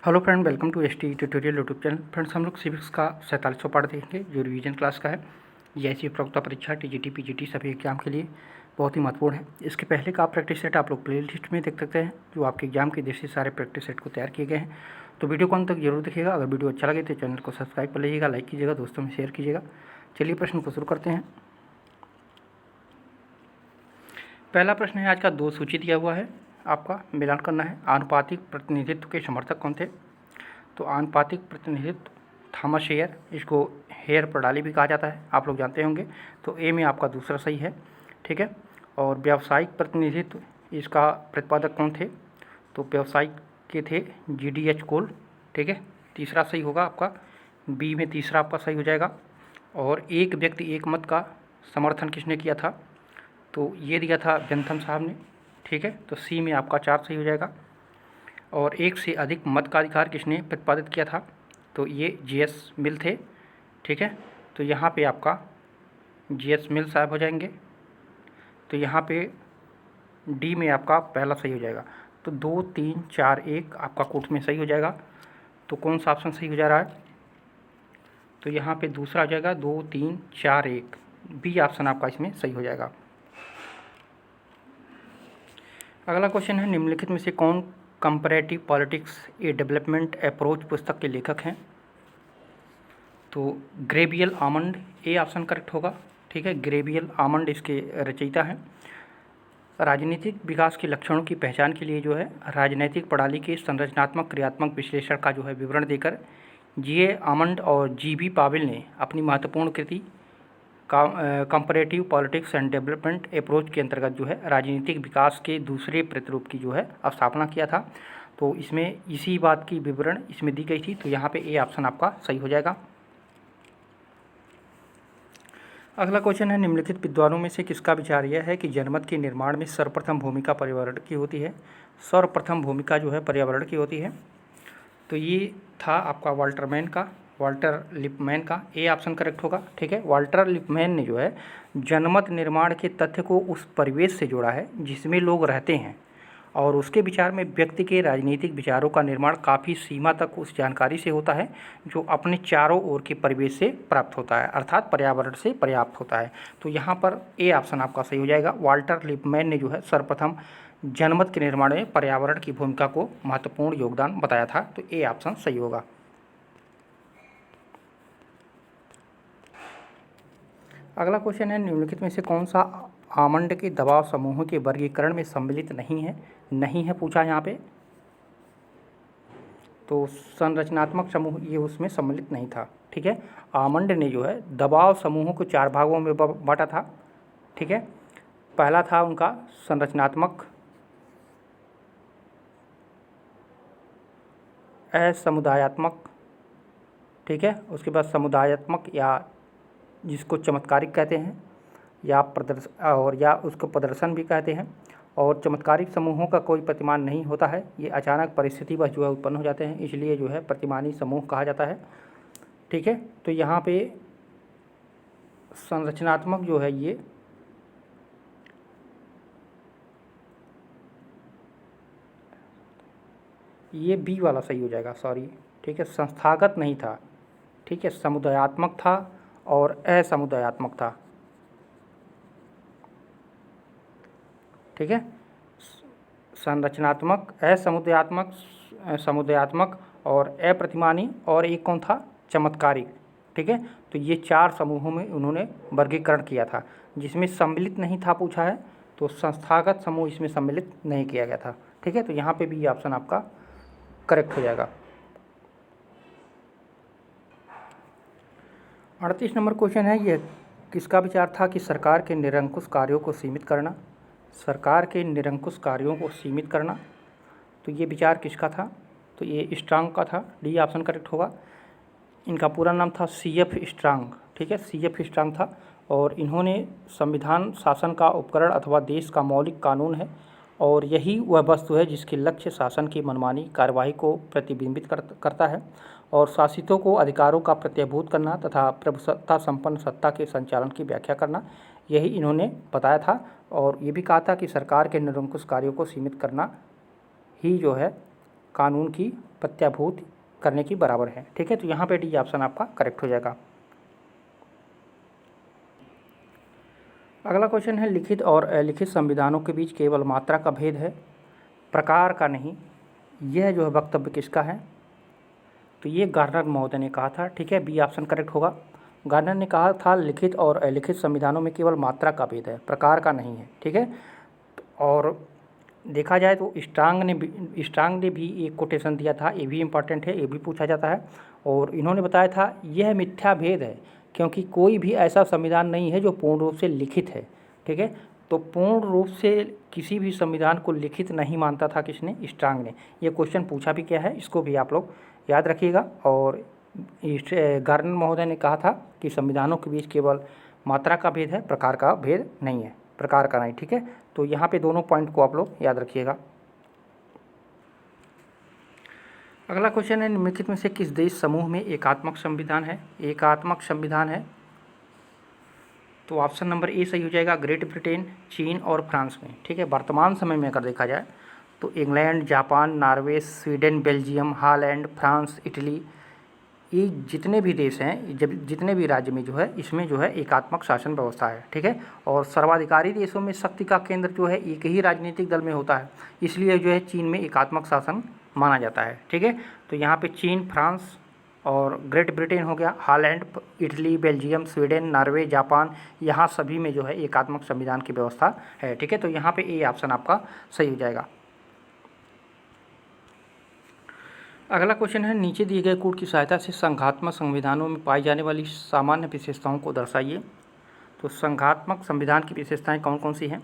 Hello friend, welcome to S T tutorial YouTube channel. Friends, हम लोग civics का 47वां part देखेंगे जो रिवीजन क्लास का है। ये ऐसी प्रवक्ता परीक्षा टीजीटी पीजीटी सभी एग्जाम के लिए बहुत ही महत्वपूर्ण है। इसके पहले का प्रैक्टिस सेट आप लोग प्ले लिस्ट में देख सकते हैं, जो आपके एग्जाम के दृष्टि से सारे प्रैक्टिस सेट को तैयार किए गए हैं। तो वीडियो को अंत तक जरूर देखिएगा। अगर वीडियो अच्छा लगे तो चैनल को सब्सक्राइब कर लीजिएगा, लाइक कीजिएगा, दोस्तों में शेयर कीजिएगा। चलिए प्रश्न को शुरू करते हैं। पहला प्रश्न है आज का, दो सूची दिया हुआ है, आपका मिलान करना है। आनुपातिक प्रतिनिधित्व के समर्थक कौन थे? तो आनुपातिक प्रतिनिधित्व थॉमस हेयर, इसको हेयर प्रणाली भी कहा जाता है, आप लोग जानते होंगे। तो ए में आपका दूसरा सही है, ठीक है। और व्यावसायिक प्रतिनिधित्व, इसका प्रतिपादक कौन थे? तो व्यावसायिक के थे GDH कोल, ठीक है। तीसरा सही होगा आपका, बी में तीसरा आपका सही हो जाएगा। और एक व्यक्ति एक मत का समर्थन किसने किया था? तो ये दिया था बेंथम साहब ने, ठीक है। तो सी में आपका 4 सही हो जाएगा। और एक से अधिक मत का अधिकार किसने प्रतिपादित किया था? तो ये GS मिल थे, ठीक है। तो यहाँ पे आपका GS मिल साहब हो जाएंगे। तो यहाँ पे डी में आपका पहला सही हो जाएगा। तो 2 3 4 1 आपका कोट में सही हो जाएगा। तो कौन सा ऑप्शन सही हो जा रहा है? तो यहाँ पे दूसरा हो जाएगा 2 3 4 1, बी ऑप्शन आपका इसमें सही हो जाएगा। अगला क्वेश्चन है, निम्नलिखित में से कौन कंपैरेटिव पॉलिटिक्स ए डेवलपमेंट अप्रोच पुस्तक के लेखक हैं? तो Gabriel almond, A option correct होगा, ठीक है। ग्रेबियल आमंड इसके रचयिता हैं। राजनीतिक विकास के लक्षणों की पहचान के लिए जो है राजनैतिक प्रणाली के संरचनात्मक क्रियात्मक विश्लेषण का जो है विवरण देकर GA आमंड और GB पावेल ने अपनी महत्वपूर्ण कृति comparative politics and development approach के अंतर्गत जो है राजनीतिक विकास के दूसरे प्रतिरूप की जो है स्थापना किया था। तो इसमें इसी बात की विवरण इसमें दी गई थी। तो यहाँ पे ए ऑप्शन आपका सही हो जाएगा। अगला क्वेश्चन है, निम्नलिखित विद्वानों में से किसका विचार यह है कि जनमत के निर्माण में सर्वप्रथम भूमिका पर्यावरण की होती है? सर्वप्रथम भूमिका जो है पर्यावरण की होती है। तो ये था आपका वाल्टर लिपमैन का, ए ऑप्शन करेक्ट होगा, ठीक है। वाल्टर लिपमैन ने जो है जनमत निर्माण के तथ्य को उस परिवेश से जोड़ा है जिसमें लोग रहते हैं, और उसके विचार में व्यक्ति के राजनीतिक विचारों का निर्माण काफ़ी सीमा तक उस जानकारी से होता है जो अपने चारों ओर के परिवेश से प्राप्त होता है, अर्थात पर्यावरण से पर्याप्त होता है। तो यहाँ पर ए ऑप्शन आपका सही हो जाएगा। वाल्टर लिपमैन ने जो है सर्वप्रथम जनमत के निर्माण में पर्यावरण की भूमिका को महत्वपूर्ण योगदान बताया था। तो ए ऑप्शन सही होगा। अगला क्वेश्चन है, निम्नलिखित में से कौन सा आमंड के दबाव समूहों के वर्गीकरण में सम्मिलित नहीं है पूछा यहाँ पे। तो संरचनात्मक समूह ये उसमें सम्मिलित नहीं था, ठीक है। आमंड ने जो है दबाव समूहों को 4 भागों में बांटा था, ठीक है। पहला था उनका संरचनात्मक, असमुदायात्मक, ठीक है। उसके बाद समुदायात्मक, या जिसको चमत्कारिक कहते हैं, या उसको प्रदर्शन भी कहते हैं। और चमत्कारिक समूहों का कोई प्रतिमान नहीं होता है, ये अचानक परिस्थिति बस जो है उत्पन्न हो जाते हैं, इसलिए जो है प्रतिमानी समूह कहा जाता है, ठीक है। तो यहाँ पे संरचनात्मक जो है ये बी वाला सही हो जाएगा, सॉरी, ठीक है। संस्थागत नहीं था, ठीक है, समुदायात्मक था और असमुदायात्मक था, ठीक है। संरचनात्मक, असमुदायात्मक, समुदायात्मक और अप्रतिमानी, और एक कौन था? चमत्कारिक, ठीक है। तो ये 4 समूहों में उन्होंने वर्गीकरण किया था। जिसमें सम्मिलित नहीं था पूछा है, तो संस्थागत समूह इसमें सम्मिलित नहीं किया गया था, ठीक है। तो यहाँ पे भी ये ऑप्शन आपका करेक्ट हो जाएगा। 38 नंबर क्वेश्चन है, ये किसका विचार था कि सरकार के निरंकुश कार्यों को सीमित करना? सरकार के निरंकुश कार्यों को सीमित करना, तो ये विचार किसका था? तो ये स्ट्रांग का था, डी ऑप्शन करेक्ट होगा। इनका पूरा नाम था CF स्ट्रांग, ठीक है, CF स्ट्रांग था। और इन्होंने संविधान शासन का उपकरण अथवा देश का मौलिक कानून है, और यही वह वस्तु है जिसके लक्ष्य शासन की मनमानी कार्यवाही को प्रतिबिंबित करता है, और शासितों को अधिकारों का प्रत्याभूत करना तथा प्रभुसत्ता संपन्न सत्ता के संचालन की व्याख्या करना, यही इन्होंने बताया था। और ये भी कहा था कि सरकार के निरंकुश कार्यों को सीमित करना ही जो है कानून की प्रत्याभूति करने की बराबर है। ठीक है, तो यहाँ पे डी ऑप्शन आपका करेक्ट हो जाएगा। अगला क्वेश्चन है, लिखित और अलिखित संविधानों के बीच केवल मात्रा का भेद है, प्रकार का नहीं। यह जो है वक्तव्य किसका है? तो ये गार्नर महोदय ने कहा था। ठीक है, बी ऑप्शन करेक्ट होगा। गार्नर ने कहा था लिखित और अलिखित संविधानों में केवल मात्रा का भेद है, प्रकार का नहीं है। ठीक है, और देखा जाए तो स्ट्रांग ने भी एक कोटेशन दिया था, ये भी इम्पॉर्टेंट है, ये भी पूछा जाता है। और इन्होंने बताया था यह मिथ्या भेद है क्योंकि कोई भी ऐसा संविधान नहीं है जो पूर्ण रूप से लिखित है। ठीक है, तो पूर्ण रूप से किसी भी संविधान को लिखित नहीं मानता था किसने? स्ट्रांग ने। ये क्वेश्चन पूछा भी क्या है, इसको भी आप लोग याद रखिएगा। और गार्नर महोदय ने कहा था कि संविधानों के बीच केवल मात्रा का भेद है, प्रकार का भेद नहीं है, प्रकार का नहीं। ठीक है, तो यहाँ पे दोनों पॉइंट को आप लोग याद रखिएगा। अगला क्वेश्चन है, निम्नलिखित में से किस देश समूह में एकात्मक संविधान है? एकात्मक संविधान है तो ऑप्शन नंबर ए सही हो जाएगा, ग्रेट ब्रिटेन, चीन और फ्रांस में। ठीक है, वर्तमान समय में अगर देखा जाए तो England, Japan, Norway, Sweden, Belgium, Holland, France, Italy, ये जितने भी देश हैं, जब जितने भी राज्य में जो है इसमें जो है एकात्मक शासन व्यवस्था है। ठीक है, और सर्वाधिकारी देशों में शक्ति का केंद्र जो है एक ही राजनीतिक दल में होता है, इसलिए जो है चीन में एकात्मक शासन माना जाता है। ठीक है, तो यहाँ पे चीन, फ्रांस और ग्रेट ब्रिटेन हो गया, Holland, Italy, Belgium, Sweden, Norway, Japan, यहाँ सभी में जो है एकात्मक संविधान की व्यवस्था है। ठीक है, तो यहाँ पे ए ऑप्शन आपका सही हो जाएगा। अगला क्वेश्चन है, नीचे दिए गए कोड की सहायता से संघात्मक संविधानों में पाई जाने वाली सामान्य विशेषताओं को दर्शाइए। तो संघात्मक संविधान की विशेषताएं कौन कौन सी हैं?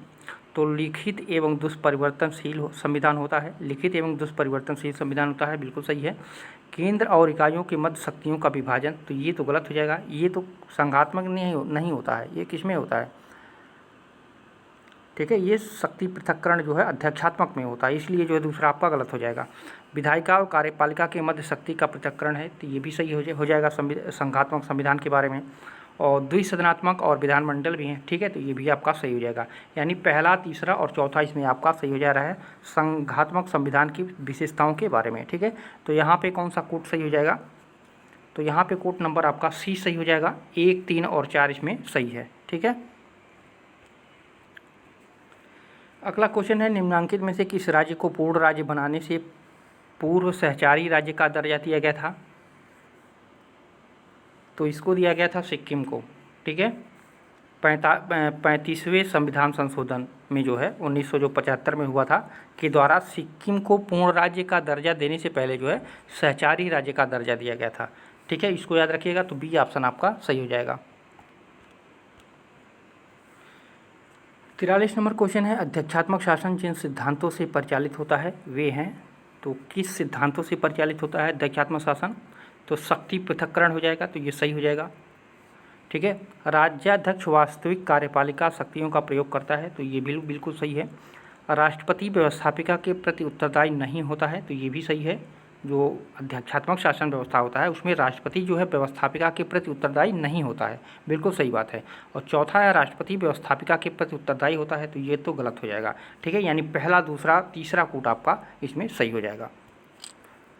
तो लिखित एवं दुष्परिवर्तनशील संविधान होता है, लिखित एवं दुष्परिवर्तनशील संविधान होता है, बिल्कुल सही है। केंद्र और इकाइयों के मध्य शक्तियों का विभाजन, तो ये तो गलत हो जाएगा, ये तो संघात्मक नहीं होता है, ये किस में होता है? ठीक है, ये शक्ति पृथक्करण जो है अध्यक्षात्मक में होता है, इसलिए जो है दूसरा आपका गलत हो जाएगा। विधायिका और कार्यपालिका के मध्य शक्ति का पृथक्करण है, तो ये भी सही हो जाएगा संघात्मक संविधान के बारे में। और द्विसदनात्मक और विधानमंडल भी हैं। ठीक है, तो ये भी आपका सही हो जाएगा, यानी पहला, तीसरा और चौथा इसमें आपका सही हो जा रहा है संघात्मक संविधान की विशेषताओं के बारे में। ठीक है, तो यहाँ पे कौन सा कोड सही हो जाएगा? तो यहाँ पे कोड नंबर आपका सी सही हो जाएगा, 1, 3 और 4 इसमें सही है। ठीक है, अगला क्वेश्चन है, निम्नांकित में से किस राज्य को पूर्ण राज्य बनाने से पूर्व सहचारी राज्य का दर्जा दिया गया था? तो इसको दिया गया था सिक्किम को। ठीक है, 35वें संविधान संशोधन में जो है 1975 में हुआ था कि द्वारा सिक्किम को पूर्ण राज्य का दर्जा देने से पहले जो है सहचारी राज्य का दर्जा दिया गया था। ठीक है, इसको याद रखिएगा, तो बी ऑप्शन आपका सही हो जाएगा। 43 नंबर क्वेश्चन है, अध्यक्षात्मक शासन जिन सिद्धांतों से परिचालित होता है वे हैं। तो किस सिद्धांतों से परिचालित होता है अध्यक्षात्मक शासन? तो शक्ति पृथक्करण हो जाएगा, तो ये सही हो जाएगा। ठीक है, राज्याध्यक्ष वास्तविक कार्यपालिका शक्तियों का प्रयोग करता है, तो ये बिल्कुल सही है। राष्ट्रपति व्यवस्थापिका के प्रति उत्तरदायी नहीं होता है, तो ये भी सही है। जो अध्यक्षात्मक शासन व्यवस्था होता है उसमें राष्ट्रपति जो है व्यवस्थापिका के प्रति उत्तरदायी नहीं होता है, बिल्कुल सही बात है। और चौथा है राष्ट्रपति व्यवस्थापिका के प्रति उत्तरदायी होता है, तो ये तो गलत हो जाएगा। ठीक है, यानी पहला, दूसरा, तीसरा कूट आपका इसमें सही हो जाएगा।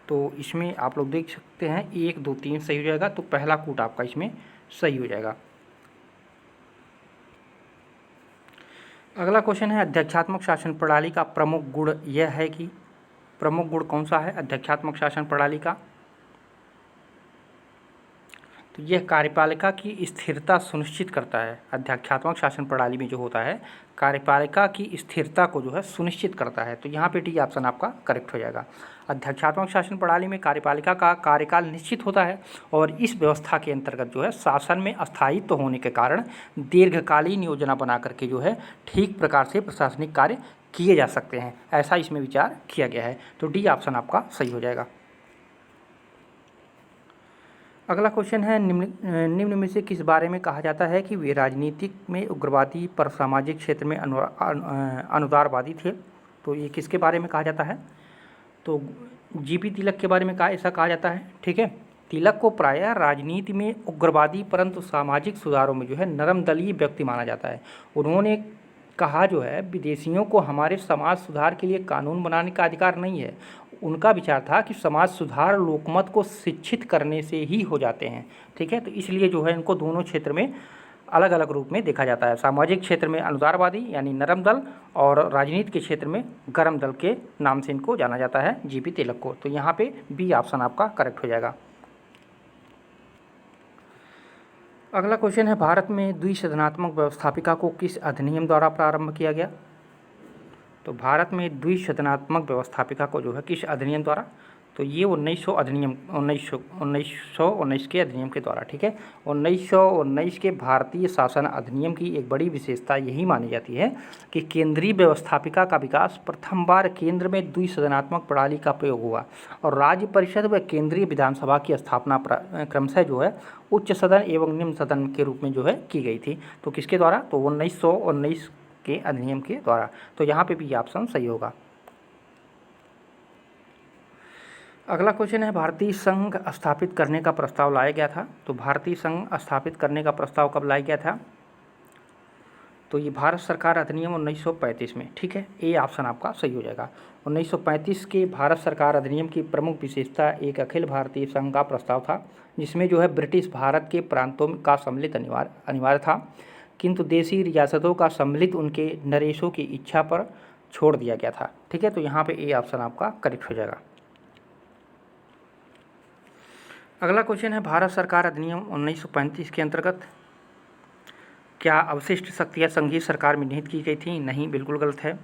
तो इसमें आप लोग देख सकते हैं 1, 2, 3 सही हो जाएगा, तो पहला कूट आपका इसमें सही हो जाएगा। अगला क्वेश्चन है, अध्यक्षात्मक शासन प्रणाली का प्रमुख गुण यह है कि, प्रमुख गुण कौन सा है अध्यक्षात्मक शासन प्रणाली का? तो यह कार्यपालिका की स्थिरता सुनिश्चित करता है। अध्यक्षात्मक शासन प्रणाली में जो होता है कार्यपालिका की स्थिरता को जो है सुनिश्चित करता है, तो यहाँ पे डी ऑप्शन आपका करेक्ट हो जाएगा। अध्यक्षात्मक शासन प्रणाली में कार्यपालिका का कार्यकाल निश्चित होता है और इस व्यवस्था के अंतर्गत जो है शासन में अस्थायित्व होने के कारण दीर्घकालीन योजना बना करके जो है ठीक प्रकार से प्रशासनिक कार्य किए जा सकते हैं, ऐसा इसमें विचार किया गया है, तो डी ऑप्शन आपका सही हो जाएगा। अगला क्वेश्चन है, निम्न में से किस बारे में कहा जाता है कि वे राजनीतिक में उग्रवादी पर सामाजिक क्षेत्र में अनुदारवादी थे? तो ये किसके बारे में कहा जाता है? तो जीपी तिलक के बारे में ऐसा कहा जाता है। ठीक है, तिलक को प्रायः राजनीति में उग्रवादी परंतु सामाजिक सुधारों में जो है नरम दलीय व्यक्ति माना जाता है। उन्होंने कहा जो है विदेशियों को हमारे समाज सुधार के लिए कानून बनाने का अधिकार नहीं है। उनका विचार था कि समाज सुधार लोकमत को शिक्षित करने से ही हो जाते हैं। ठीक है, तो इसलिए जो है इनको दोनों क्षेत्र में अलग अलग रूप में देखा जाता है। सामाजिक क्षेत्र में अनुदारवादी यानी नरम दल, और राजनीति के क्षेत्र में गरम दल के नाम से इनको जाना जाता है, जीपी तिलक को। तो यहाँ पे बी ऑप्शन आपका करेक्ट हो जाएगा। अगला क्वेश्चन है, भारत में द्विसदनात्मक व्यवस्थापिका को किस अधिनियम द्वारा प्रारंभ किया गया? तो भारत में द्विसदनात्मक व्यवस्थापिका को जो है किस अधिनियम द्वारा? तो ये 1919 के अधिनियम के द्वारा। ठीक है, 1919 के भारतीय शासन अधिनियम की एक बड़ी विशेषता यही मानी जाती है कि केंद्रीय व्यवस्थापिका का विकास प्रथम बार केंद्र में द्विसदनात्मक प्रणाली का प्रयोग हुआ, और राज्य परिषद व केंद्रीय विधानसभा की स्थापना क्रमशः जो है उच्च सदन एवं निम्न सदन के रूप में जो है की गई थी। तो किसके द्वारा? तो 1919 के अधिनियम के द्वारा। तो यहाँ पे भी ऑप्शन सही होगा। अगला क्वेश्चन है, भारतीय संघ स्थापित करने का प्रस्ताव लाया गया था। तो भारतीय संघ स्थापित करने का प्रस्ताव कब लाया गया था? तो ये भारत सरकार अधिनियम 1935 में। ठीक है, ए ऑप्शन आपका सही हो जाएगा। 1935 के भारत सरकार अधिनियम की प्रमुख विशेषता एक अखिल भारतीय संघ का प्रस्ताव था, जिसमें जो है ब्रिटिश भारत के प्रांतों का सम्मिलित अनिवार्य था, किंतु देशी रियासतों का सम्मिलित उनके नरेशों की इच्छा पर छोड़ दिया गया था। ठीक है, तो यहाँ पे ए ऑप्शन आपका करेक्ट हो जाएगा। अगला क्वेश्चन है, भारत सरकार अधिनियम 1935 के अंतर्गत क्या अवशिष्ट शक्तियाँ संघीय सरकार में निहित की गई थी? नहीं, बिल्कुल गलत है।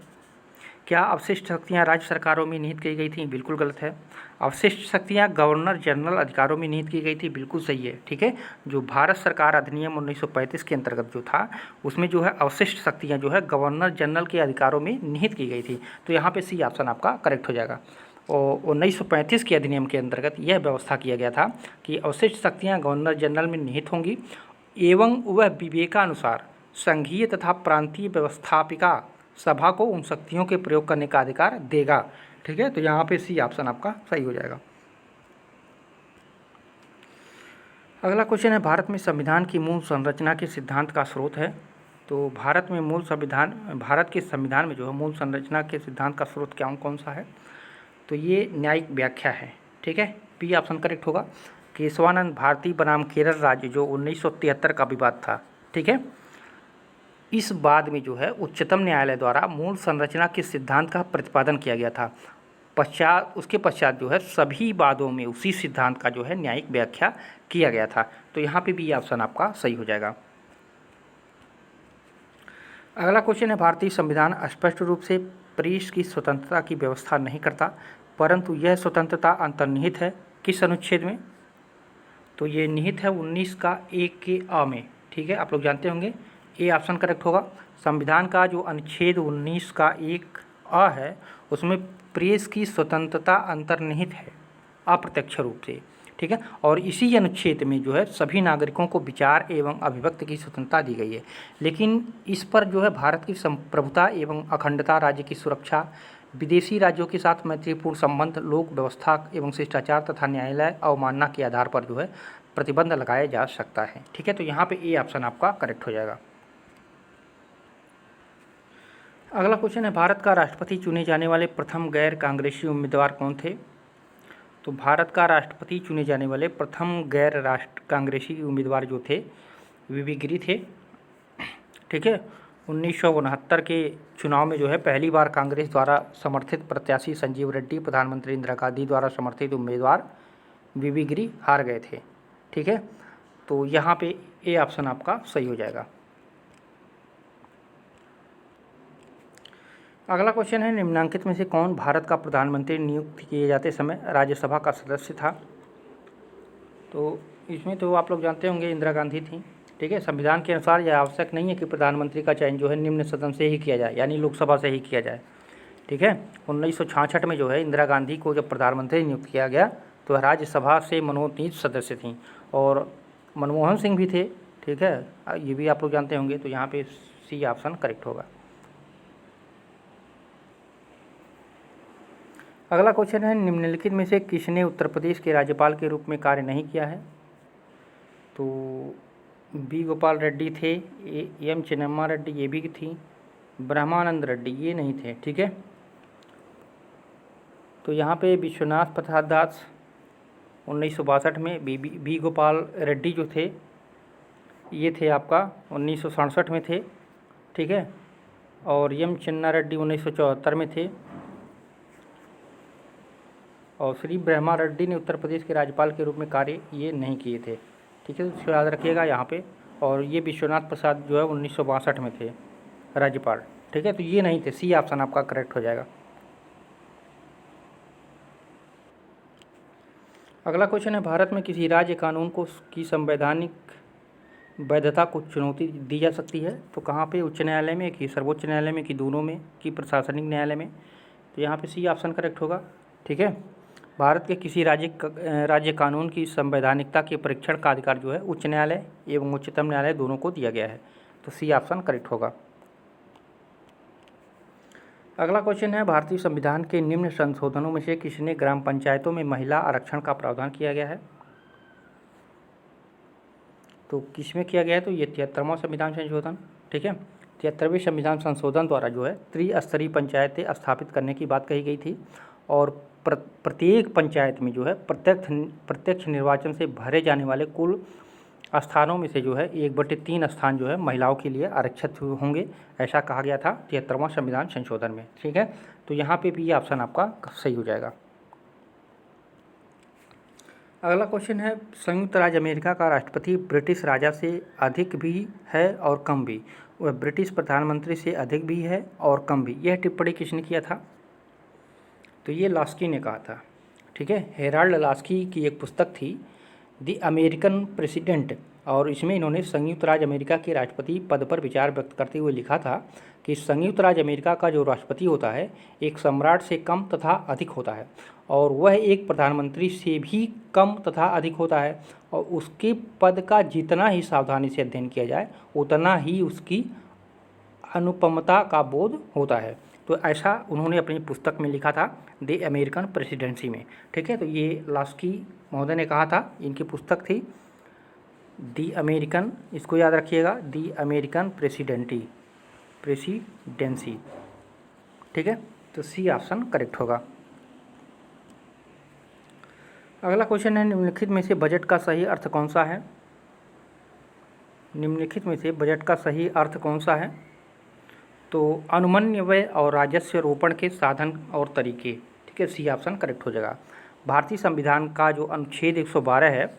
क्या अवशिष्ट शक्तियाँ राज्य सरकारों में निहित की गई थी? बिल्कुल गलत है। अवशिष्ट शक्तियाँ गवर्नर जनरल अधिकारों में निहित की गई थी? बिल्कुल सही है। ठीक है, जो भारत सरकार अधिनियम 1935 के अंतर्गत जो था उसमें जो है अवशिष्ट शक्तियाँ जो है गवर्नर जनरल के अधिकारों में निहित की गई थी। तो यहाँ पे सी ऑप्शन आपका करेक्ट हो जाएगा। और 1935 के अधिनियम के अंतर्गत यह व्यवस्था किया गया था कि अवशिष्ट शक्तियाँ गवर्नर जनरल में निहित होंगी एवं वह विवेकानुसार संघीय तथा प्रांतीय व्यवस्थापिका सभा को उन शक्तियों के प्रयोग करने का अधिकार देगा। ठीक है, तो यहाँ पे सी ऑप्शन आपका सही हो जाएगा। अगला क्वेश्चन है, भारत में संविधान की मूल संरचना के सिद्धांत का स्रोत है। तो भारत के संविधान में जो है मूल संरचना के सिद्धांत का स्रोत कौन सा है? तो ये न्यायिक व्याख्या है। ठीक है, पी ऑप्शन करेक्ट होगा। केशवानंद भारती बनाम केरल राज्य जो 1973 का विवाद था। ठीक है, इस बाद में जो है उच्चतम न्यायालय द्वारा मूल संरचना के सिद्धांत का प्रतिपादन किया गया था। उसके पश्चात जो है सभी वादों में उसी सिद्धांत का जो है न्यायिक व्याख्या किया गया था। तो यहाँ पे भी ऑप्शन आपका सही हो जाएगा। अगला क्वेश्चन है, भारतीय संविधान स्पष्ट रूप से प्रेस की स्वतंत्रता की व्यवस्था नहीं करता, परंतु यह स्वतंत्रता अंतर्निहित है किस अनुच्छेद में? तो ये निहित है 19 का 1 के अ में। ठीक है, आप लोग जानते होंगे, ए ऑप्शन करेक्ट होगा। संविधान का जो अनुच्छेद 19 का 1 अ है उसमें प्रेस की स्वतंत्रता अंतर्निहित है अप्रत्यक्ष रूप से। ठीक है, और इसी अनुच्छेद में जो है सभी नागरिकों को विचार एवं अभिव्यक्ति की स्वतंत्रता दी गई है, लेकिन इस पर जो है भारत की संप्रभुता एवं अखंडता, राज्य की सुरक्षा, विदेशी राज्यों के साथ मैत्रीपूर्ण संबंध, लोक व्यवस्था एवं शिष्टाचार तथा न्यायालय अवमानना के आधार पर जो है प्रतिबंध लगाया जा सकता है। ठीक है, तो यहाँ पे ए ऑप्शन आपका करेक्ट हो जाएगा। अगला क्वेश्चन है, भारत का राष्ट्रपति चुने जाने वाले प्रथम गैर कांग्रेसी उम्मीदवार कौन थे? तो भारत का राष्ट्रपति चुने जाने वाले प्रथम गैर कांग्रेसी उम्मीदवार जो थे वीवी गिरी थे। ठीक है, 1969 के चुनाव में जो है पहली बार कांग्रेस द्वारा समर्थित प्रत्याशी संजीव रेड्डी प्रधानमंत्री इंदिरा गांधी द्वारा समर्थित उम्मीदवार वीवी गिरी हार गए थे। ठीक है, तो यहाँ पे ए ऑप्शन आपका सही हो जाएगा। अगला क्वेश्चन है, निम्नांकित में से कौन भारत का प्रधानमंत्री नियुक्त किए जाते समय राज्यसभा का सदस्य था? तो इसमें तो आप लोग जानते होंगे इंदिरा गांधी थी। ठीक है, संविधान के अनुसार यह आवश्यक नहीं है कि प्रधानमंत्री का चयन जो है निम्न सदन से ही किया जाए, यानी लोकसभा से ही किया जाए। ठीक है, 1966 में जो है इंदिरा गांधी को जब प्रधानमंत्री नियुक्त किया गया तो वह राज्यसभा से मनोनीत सदस्य थीं, और मनमोहन सिंह भी थे। ठीक है, ये भी आप लोग जानते होंगे। तो यहाँ पे सी ऑप्शन करेक्ट होगा। अगला क्वेश्चन है, निम्नलिखित में से किसने उत्तर प्रदेश के राज्यपाल के रूप में कार्य नहीं किया है? तो बी गोपाल रेड्डी थे, एम चिन्नम्मा रेड्डी ये भी थी, ब्रह्मानंद रेड्डी ये नहीं थे, ठीक है। तो यहाँ पे विश्वनाथ प्रसाद दास 1962 में, बी गोपाल रेड्डी जो थे ये थे आपका 1967 में थे, ठीक है। और एम चिन्ना रेड्डी 1974 में थे। और श्री ब्रह्मा रेड्डी ने उत्तर प्रदेश के राज्यपाल के रूप में कार्य ये नहीं किए थे, ठीक है। तो याद रखिएगा यहाँ पे। और ये विश्वनाथ प्रसाद जो है 1962 में थे राज्यपाल, ठीक है। तो ये नहीं थे, सी ऑप्शन आपका करेक्ट हो जाएगा। अगला क्वेश्चन है, भारत में किसी राज्य कानून को की संवैधानिक वैधता को चुनौती दी जा सकती है तो कहाँ पे? उच्च न्यायालय में, कि सर्वोच्च न्यायालय में, कि दोनों में, कि प्रशासनिक न्यायालय में? तो यहाँ पे सी ऑप्शन करेक्ट होगा, ठीक है। भारत के किसी राज्य कानून की संवैधानिकता के परीक्षण का अधिकार जो है उच्च न्यायालय एवं उच्चतम न्यायालय दोनों को दिया गया है। तो सी ऑप्शन करेक्ट होगा। अगला क्वेश्चन है, भारतीय संविधान के निम्न संशोधनों में से किसने ग्राम पंचायतों में महिला आरक्षण का प्रावधान किया गया है? तो किसमें किया गया है? तो ये 73वां संविधान संशोधन, ठीक है। 73वें संविधान संशोधन द्वारा जो है त्रिस्तरीय पंचायतें स्थापित करने की बात कही गई थी। और प्रत्येक पंचायत में जो है प्रत्यक्ष निर्वाचन से भरे जाने वाले कुल स्थानों में से जो है 1/3 स्थान जो है महिलाओं के लिए आरक्षित होंगे, ऐसा कहा गया था 73वां संविधान संशोधन में, ठीक है। तो यहाँ पे भी ये ऑप्शन आपका सही हो जाएगा। अगला क्वेश्चन है, संयुक्त राज्य अमेरिका का राष्ट्रपति ब्रिटिश राजा से अधिक भी है और कम भी, वह ब्रिटिश प्रधानमंत्री से अधिक भी है और कम भी। यह टिप्पणी किसने किया था? तो ये लास्की ने कहा था, ठीक है। हेराल्ड लास्की की एक पुस्तक थी द अमेरिकन प्रेसिडेंट, और इसमें इन्होंने संयुक्त राज्य अमेरिका के राष्ट्रपति पद पर विचार व्यक्त करते हुए लिखा था कि संयुक्त राज्य अमेरिका का जो राष्ट्रपति होता है एक सम्राट से कम तथा अधिक होता है, और वह एक प्रधानमंत्री से भी कम तथा अधिक होता है, और उसके पद का जितना ही सावधानी से अध्ययन किया जाए उतना ही उसकी अनुपमता का बोध होता है। तो ऐसा उन्होंने अपनी पुस्तक में लिखा था द अमेरिकन प्रेसिडेंसी में, ठीक है। तो ये लास्की महोदय ने कहा था, इनकी पुस्तक थी दी अमेरिकन, इसको याद रखिएगा, दी अमेरिकन प्रेसिडेंसी, ठीक है। तो सी ऑप्शन करेक्ट होगा। अगला क्वेश्चन है, निम्नलिखित में से बजट का सही अर्थ कौन सा है? निम्नलिखित में से बजट का सही अर्थ कौन सा है? तो अनुमन्य व्यय और राजस्व रोपण के साधन और तरीके, ठीक है, सी ऑप्शन करेक्ट हो जाएगा। भारतीय संविधान का जो अनुच्छेद 112 है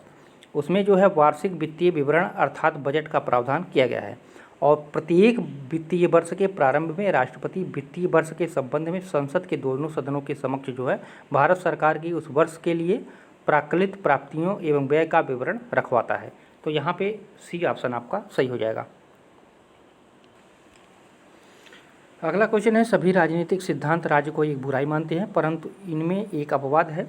उसमें जो है वार्षिक वित्तीय विवरण अर्थात बजट का प्रावधान किया गया है, और प्रत्येक वित्तीय वर्ष के प्रारंभ में राष्ट्रपति वित्तीय वर्ष के संबंध में संसद के दोनों सदनों के समक्ष जो है भारत सरकार की उस वर्ष के लिए प्राकलित प्राप्तियों एवं व्यय का विवरण रखवाता है। तो यहाँ पे सी ऑप्शन आपका सही हो जाएगा। अगला क्वेश्चन है, सभी राजनीतिक सिद्धांत राज्य को एक बुराई मानते हैं परंतु इनमें एक अपवाद है।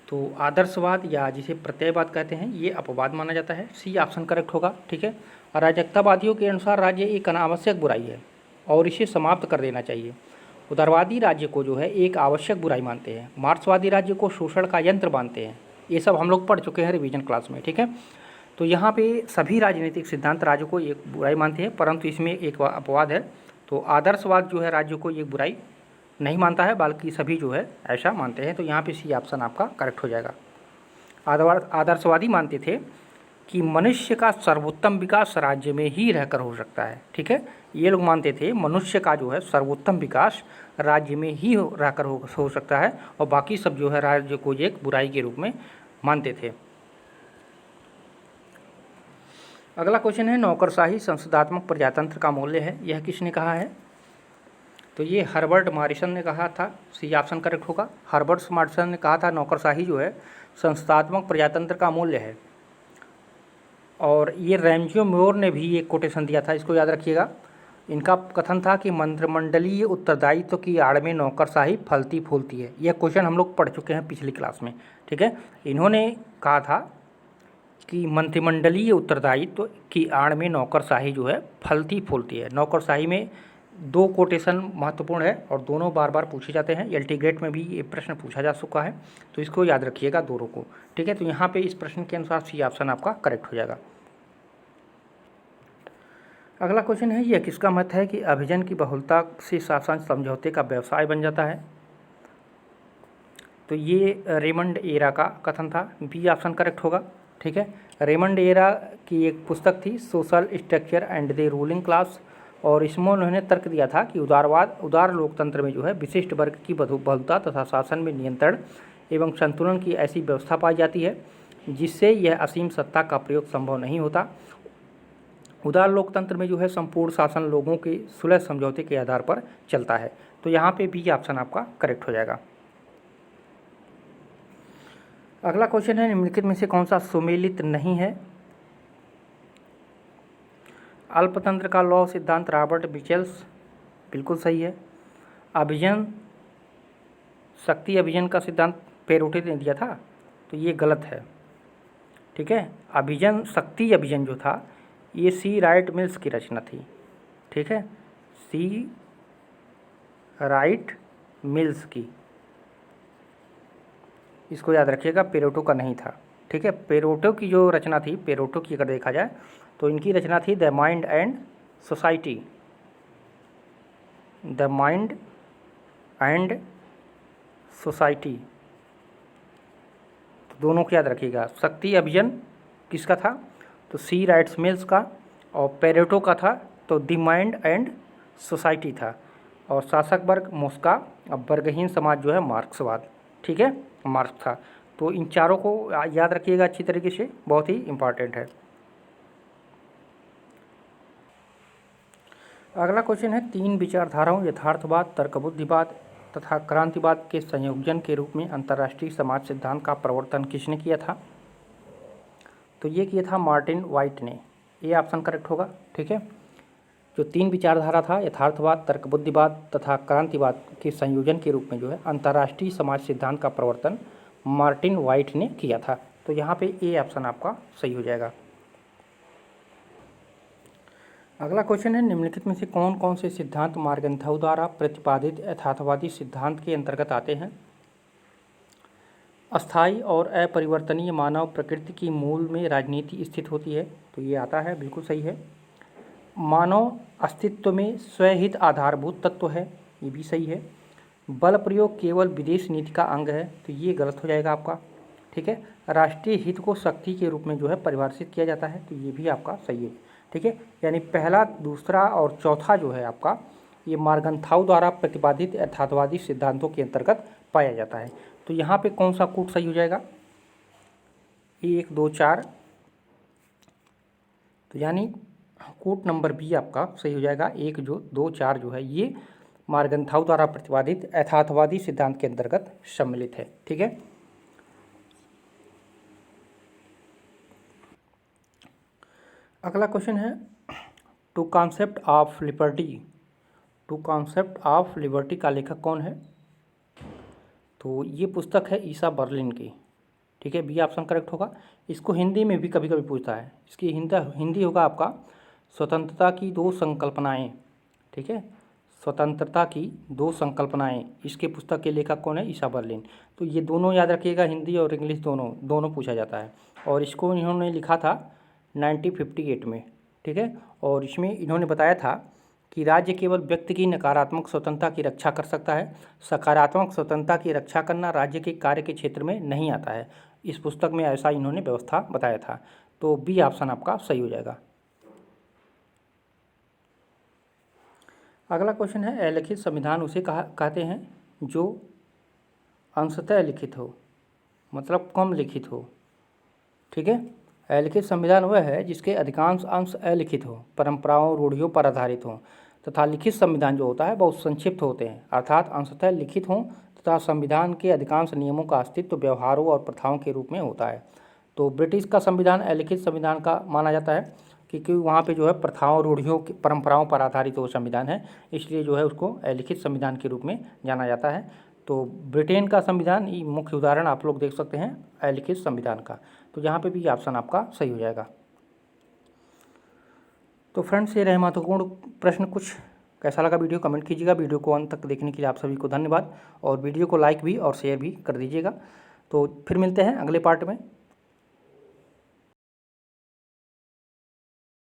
तो आदर्शवाद या जिसे प्रत्ययवाद कहते हैं ये अपवाद माना जाता है, सी ऑप्शन करेक्ट होगा, ठीक है। अराजकतावादियों के अनुसार राज्य एक अनावश्यक बुराई है और इसे समाप्त कर देना चाहिए। उदारवादी राज्य को जो है एक आवश्यक बुराई मानते हैं। मार्क्सवादी राज्य को शोषण का यंत्र मानते हैं। ये सब हम लोग पढ़ चुके हैं रिवीजन क्लास में, ठीक है। तो यहाँ पे सभी राजनीतिक सिद्धांत राज्य को एक बुराई मानते हैं परंतु इसमें एक अपवाद है। तो आदर्शवाद जो है राज्य को एक बुराई नहीं मानता है बल्कि सभी जो है ऐसा मानते हैं। तो यहाँ पे सी ऑप्शन आपका करेक्ट हो जाएगा। आदर्शवादी मानते थे कि मनुष्य का सर्वोत्तम विकास राज्य में ही रहकर हो सकता है, ठीक है। ये लोग मानते थे मनुष्य का जो है सर्वोत्तम विकास राज्य में ही रहकर हो सकता है, और बाकी सब जो है राज्य को एक बुराई के रूप में मानते थे। अगला क्वेश्चन है, नौकरशाही संसदात्मक प्रजातंत्र का मूल्य है, यह किसने कहा है? तो ये हर्बर्ट मॉरिसन ने कहा था, सी ऑप्शन करेक्ट होगा। हर्बर्ट मॉरिसन ने कहा था नौकरशाही जो है संस्थात्मक प्रजातंत्र का मूल्य है। और ये रैमजियो मोर ने भी एक कोटेशन दिया था, इसको याद रखिएगा। इनका कथन था कि मंत्रिमंडलीय उत्तरदायित्व की आड़ में नौकरशाही फलती फूलती है। यह क्वेश्चन हम लोग पढ़ चुके हैं पिछली क्लास में, ठीक है। इन्होंने कहा था कि मंत्रिमंडलीय उत्तरदायित्व की आड़ में नौकरशाही जो है फलती फूलती है। नौकरशाही में दो कोटेशन महत्वपूर्ण है और दोनों बार बार पूछे जाते हैं। एलटीग्रेट में भी ये प्रश्न पूछा जा चुका है, तो इसको याद रखिएगा दोनों को, ठीक है। तो यहाँ पे इस प्रश्न के अनुसार सी ऑप्शन आपका करेक्ट हो जाएगा। अगला क्वेश्चन है, यह किसका मत है कि अभिजन की बहुलता से शासन समझौते का व्यवसाय बन जाता है? तो ये रेमंड एरा का कथन था, बी ऑप्शन करेक्ट होगा। ठीक है, रेमंड एरा की एक पुस्तक थी social structure and the ruling class, और इसमें उन्होंने तर्क दिया था कि उदार लोकतंत्र में जो है विशिष्ट वर्ग की बहुलता तथा शासन में नियंत्रण एवं संतुलन की ऐसी व्यवस्था पाई जाती है जिससे यह असीम सत्ता का प्रयोग संभव नहीं होता। उदार लोकतंत्र में जो है संपूर्ण शासन लोगों के सुलह समझौते के आधार पर चलता है। तो यहाँ पे बी ऑप्शन आपका करेक्ट हो जाएगा। अगला क्वेश्चन है, निम्नलिखित में से कौन सा सुमेलित नहीं है? अल्पतंत्र का लॉ सिद्धांत रॉबर्ट मिचेल्स, बिल्कुल सही है। अभिजन शक्ति अभिजन का सिद्धांत पेरोटे ने दिया था, तो ये गलत है। ठीक है, अभिजन शक्ति अभिजन जो था ये सी राइट मिल्स की रचना थी। ठीक है, सी राइट मिल्स की, इसको याद रखिएगा, पेरोटो का नहीं था। ठीक है, पेरोटो की जो रचना थी, पेरोटो की अगर देखा जाए तो इनकी रचना थी the mind and society, the mind and society, तो दोनों को याद रखिएगा। शक्ति अभिजन किसका था? तो सी राइट्स मिल्स का, और पेरेटो का था तो द माइंड एंड सोसाइटी था, और शासक वर्ग मोस्का, अब वर्गहीन समाज जो है मार्क्सवाद। ठीक है, मार्क्स था। तो इन चारों को याद रखिएगा अच्छी तरीके से, बहुत ही इम्पॉर्टेंट है। अगला क्वेश्चन है, तीन विचारधाराओं यथार्थवाद, तर्कबुद्धिवाद तथा क्रांतिवाद के संयोजन के रूप में अंतर्राष्ट्रीय समाज सिद्धांत का प्रवर्तन किसने किया था? तो ये किया था मार्टिन वाइट ने, ये ऑप्शन करेक्ट होगा। ठीक है, जो तीन विचारधारा था यथार्थवाद, तर्कबुद्धिवाद तथा क्रांतिवाद के संयोजन के रूप में जो है अंतर्राष्ट्रीय समाज सिद्धांत का प्रवर्तन मार्टिन वाइट ने किया था। तो यहाँ पे ए ऑप्शन आपका सही हो जाएगा। अगला क्वेश्चन है, निम्नलिखित में से कौन कौन से सिद्धांत मार्गन्थाउ द्वारा प्रतिपादित यथार्थवादी सिद्धांत के अंतर्गत आते हैं? अस्थायी और अपरिवर्तनीय मानव प्रकृति की मूल में राजनीति स्थित होती है, तो ये आता है, बिल्कुल सही है। मानव अस्तित्व में स्वहित आधारभूत तत्व है, ये भी सही है। बल प्रयोग केवल विदेश नीति का अंग है, तो ये गलत हो जाएगा आपका। ठीक है, राष्ट्रीय हित को शक्ति के रूप में जो है परिभाषित किया जाता है, तो ये भी आपका सही है। ठीक है, यानी पहला, दूसरा और चौथा जो है आपका ये मार्गन्थाउ द्वारा प्रतिपादित यथार्थवादी सिद्धांतों के अंतर्गत पाया जाता है। तो यहाँ पे कौन सा कूट सही हो जाएगा? 1 2 4, तो यानी कूट नंबर बी आपका सही हो जाएगा। 1 2 4 जो है ये मार्गन्थाउ द्वारा प्रतिपादित यथार्थवादी सिद्धांत के अंतर्गत सम्मिलित है। ठीक है, अगला क्वेश्चन है, two concept of liberty, two concept of liberty का लेखक कौन है? तो ये पुस्तक है ईसा बर्लिन की। ठीक है, बी ऑप्शन करेक्ट होगा। इसको हिंदी में भी कभी कभी पूछता है, इसकी हिंदी होगा आपका स्वतंत्रता की दो संकल्पनाएं। ठीक है, स्वतंत्रता की दो संकल्पनाएं, इसके पुस्तक के लेखक कौन है? ईसा बर्लिन। तो ये दोनों याद रखिएगा, हिंदी और इंग्लिश दोनों पूछा जाता है, और इसको इन्होंने लिखा था 1958 में। ठीक है, और इसमें इन्होंने बताया था कि राज्य केवल व्यक्ति की नकारात्मक स्वतंत्रता की रक्षा कर सकता है, सकारात्मक स्वतंत्रता की रक्षा करना राज्य के कार्य के क्षेत्र में नहीं आता है। इस पुस्तक में ऐसा इन्होंने व्यवस्था बताया था। तो बी ऑप्शन आपका सही हो जाएगा। अगला क्वेश्चन है, अलिखित संविधान उसे कहते हैं जो अंशतः लिखित हो, मतलब कम लिखित हो। ठीक है, अलिखित संविधान वह है जिसके अधिकांश अंश अलिखित हो, परंपराओं रूढ़ियों पर आधारित हों, तथा लिखित संविधान जो होता है बहुत संक्षिप्त होते हैं, अर्थात अंशतः लिखित हों, तथा संविधान के अधिकांश नियमों का अस्तित्व व्यवहारों और प्रथाओं के रूप में होता है। तो ब्रिटिश का संविधान अलिखित संविधान का माना जाता है, क्योंकि वहाँ पे जो है प्रथाओं रूढ़ियों परंपराओं पर आधारित वो संविधान है, इसलिए जो है उसको अलिखित संविधान के रूप में जाना जाता है। तो ब्रिटेन का संविधान ये मुख्य उदाहरण आप लोग देख सकते हैं अलिखित संविधान का। तो यहाँ पे भी ऑप्शन आपका सही हो जाएगा। तो फ्रेंड्स, ये रहे महत्वपूर्ण प्रश्न कुछ। कैसा लगा वीडियो कमेंट कीजिएगा। वीडियो को अंत तक देखने के लिए आप सभी को धन्यवाद, और वीडियो को लाइक भी और शेयर भी कर दीजिएगा। तो फिर मिलते हैं अगले पार्ट में।